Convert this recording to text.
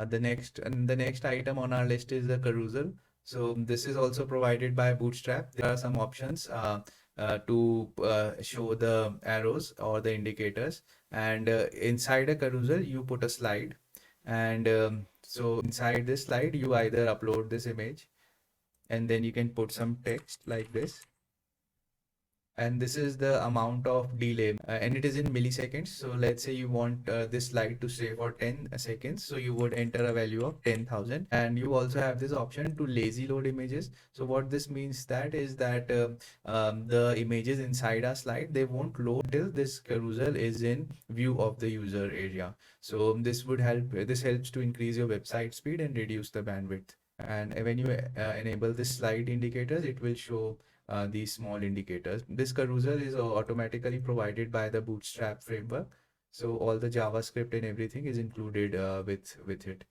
The next item on our list is the carousel. So this is also provided by Bootstrap. There are some options to show the arrows or the indicators, and inside a carousel you put a slide, and so inside this slide you either upload this image, and then you can put some text like this, and this is the amount of delay, and it is in milliseconds. So let's say you want this slide to stay for 10 seconds, so you would enter a value of 10,000. And you also have this option to lazy load images. So what this means that is that the images inside our slide, they won't load till this carousel is in view of the user area. So this helps to increase your website speed and reduce the bandwidth. And when you enable this slide indicators, it will show these small indicators. This carousel is automatically provided by the Bootstrap framework. So all the JavaScript and everything is included with it.